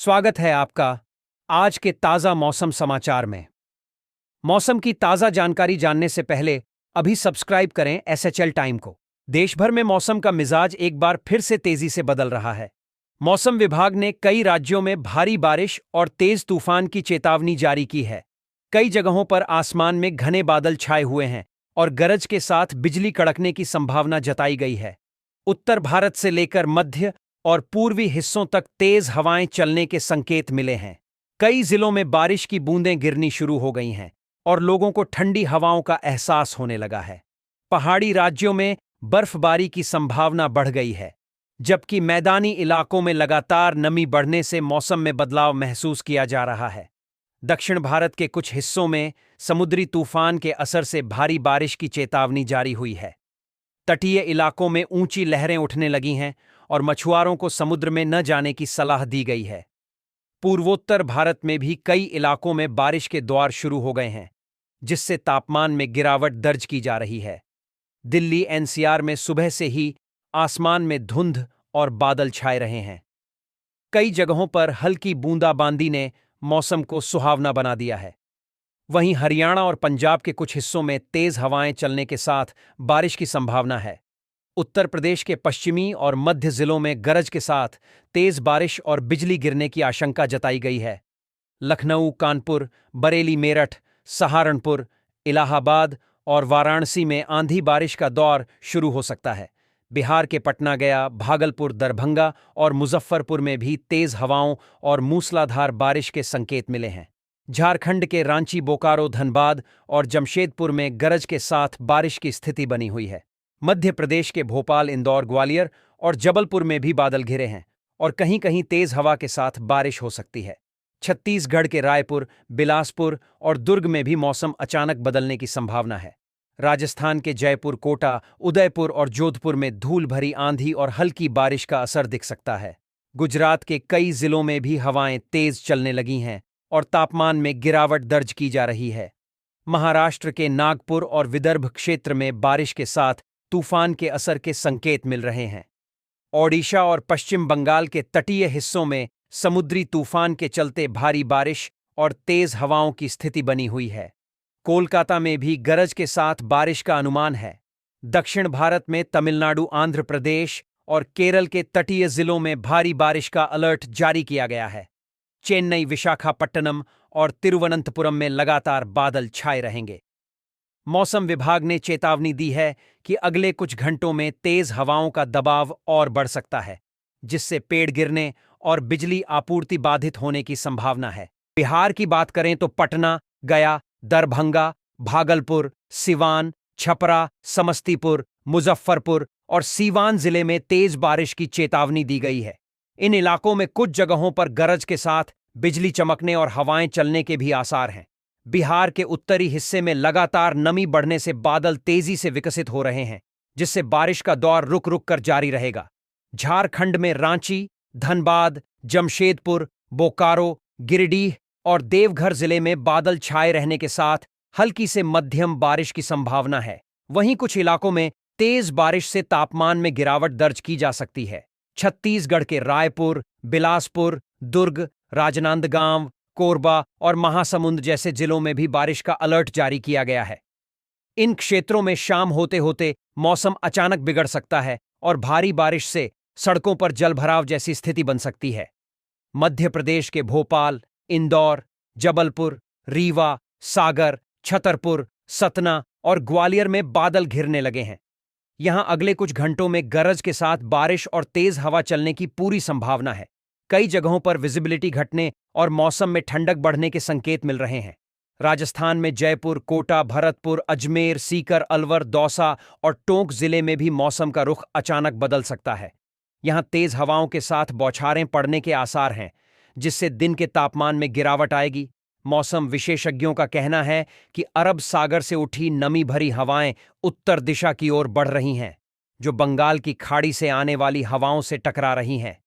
स्वागत है आपका आज के ताज़ा मौसम समाचार में। मौसम की ताज़ा जानकारी जानने से पहले अभी सब्सक्राइब करें एसएचएल टाइम को। देश भर में मौसम का मिजाज एक बार फिर से तेजी से बदल रहा है। मौसम विभाग ने कई राज्यों में भारी बारिश और तेज तूफान की चेतावनी जारी की है। कई जगहों पर आसमान में घने बादल छाए हुए हैं और गरज के साथ बिजली कड़कने की संभावना जताई गई है। उत्तर भारत से लेकर मध्य और पूर्वी हिस्सों तक तेज हवाएं चलने के संकेत मिले हैं। कई जिलों में बारिश की बूंदें गिरनी शुरू हो गई हैं और लोगों को ठंडी हवाओं का एहसास होने लगा है। पहाड़ी राज्यों में बर्फबारी की संभावना बढ़ गई है, जबकि मैदानी इलाकों में लगातार नमी बढ़ने से मौसम में बदलाव महसूस किया जा रहा है। दक्षिण भारत के कुछ हिस्सों में समुद्री तूफान के असर से भारी बारिश की चेतावनी जारी हुई है। तटीय इलाकों में ऊंची लहरें उठने लगी हैं और मछुआरों को समुद्र में न जाने की सलाह दी गई है। पूर्वोत्तर भारत में भी कई इलाकों में बारिश के दौर शुरू हो गए हैं, जिससे तापमान में गिरावट दर्ज की जा रही है। दिल्ली एनसीआर में सुबह से ही आसमान में धुंध और बादल छाए रहे हैं। कई जगहों पर हल्की बूंदाबांदी ने मौसम को सुहावना बना दिया है। वहीं हरियाणा और पंजाब के कुछ हिस्सों में तेज हवाएं चलने के साथ बारिश की संभावना है। उत्तर प्रदेश के पश्चिमी और मध्य जिलों में गरज के साथ तेज बारिश और बिजली गिरने की आशंका जताई गई है। लखनऊ, कानपुर, बरेली, मेरठ, सहारनपुर, इलाहाबाद और वाराणसी में आंधी बारिश का दौर शुरू हो सकता है। बिहार के पटना, गया, भागलपुर, दरभंगा और मुजफ्फरपुर में भी तेज हवाओं और मूसलाधार बारिश के संकेत मिले हैं। झारखंड के रांची, बोकारो, धनबाद और जमशेदपुर में गरज के साथ बारिश की स्थिति बनी हुई है। मध्य प्रदेश के भोपाल, इंदौर, ग्वालियर और जबलपुर में भी बादल घिरे हैं और कहीं कहीं तेज हवा के साथ बारिश हो सकती है। छत्तीसगढ़ के रायपुर, बिलासपुर और दुर्ग में भी मौसम अचानक बदलने की संभावना है। राजस्थान के जयपुर, कोटा, उदयपुर और जोधपुर में धूल भरी आंधी और हल्की बारिश का असर दिख सकता है। गुजरात के कई जिलों में भी हवाएं तेज चलने लगी हैं और तापमान में गिरावट दर्ज की जा रही है। महाराष्ट्र के नागपुर और विदर्भ क्षेत्र में बारिश के साथ तूफान के असर के संकेत मिल रहे हैं। ओडिशा और पश्चिम बंगाल के तटीय हिस्सों में समुद्री तूफान के चलते भारी बारिश और तेज हवाओं की स्थिति बनी हुई है। कोलकाता में भी गरज के साथ बारिश का अनुमान है। दक्षिण भारत में तमिलनाडु, आंध्र प्रदेश और केरल के तटीय जिलों में भारी बारिश का अलर्ट जारी किया गया है। चेन्नई, विशाखापट्टनम और तिरुवनंतपुरम में लगातार बादल छाए रहेंगे। मौसम विभाग ने चेतावनी दी है कि अगले कुछ घंटों में तेज हवाओं का दबाव और बढ़ सकता है, जिससे पेड़ गिरने और बिजली आपूर्ति बाधित होने की संभावना है। बिहार की बात करें तो पटना, गया, दरभंगा, भागलपुर, सिवान, छपरा, समस्तीपुर, मुजफ्फरपुर और सीवान जिले में तेज बारिश की चेतावनी दी गई है। इन इलाकों में कुछ जगहों पर गरज के साथ बिजली चमकने और हवाएं चलने के भी आसार हैं। बिहार के उत्तरी हिस्से में लगातार नमी बढ़ने से बादल तेजी से विकसित हो रहे हैं, जिससे बारिश का दौर रुक रुक कर जारी रहेगा। झारखंड में रांची, धनबाद, जमशेदपुर, बोकारो, गिरिडीह और देवघर जिले में बादल छाए रहने के साथ हल्की से मध्यम बारिश की संभावना है। वहीं कुछ इलाकों में तेज बारिश से तापमान में गिरावट दर्ज की जा सकती है। छत्तीसगढ़ के रायपुर, बिलासपुर, दुर्ग, राजनांदगांव, कोरबा और महासमुंद जैसे जिलों में भी बारिश का अलर्ट जारी किया गया है। इन क्षेत्रों में शाम होते होते मौसम अचानक बिगड़ सकता है और भारी बारिश से सड़कों पर जलभराव जैसी स्थिति बन सकती है। मध्य प्रदेश के भोपाल, इंदौर, जबलपुर, रीवा, सागर, छतरपुर, सतना और ग्वालियर में बादल घिरने लगे हैं। यहां अगले कुछ घंटों में गरज के साथ बारिश और तेज हवा चलने की पूरी संभावना है। कई जगहों पर विजिबिलिटी घटने और मौसम में ठंडक बढ़ने के संकेत मिल रहे हैं। राजस्थान में जयपुर, कोटा, भरतपुर, अजमेर, सीकर, अलवर, दौसा और टोंक जिले में भी मौसम का रुख अचानक बदल सकता है। यहां तेज हवाओं के साथ बौछारें पड़ने के आसार हैं, जिससे दिन के तापमान में गिरावट आएगी। मौसम विशेषज्ञों का कहना है कि अरब सागर से उठी नमी भरी हवाएं उत्तर दिशा की ओर बढ़ रही हैं, जो बंगाल की खाड़ी से आने वाली हवाओं से टकरा रही हैं।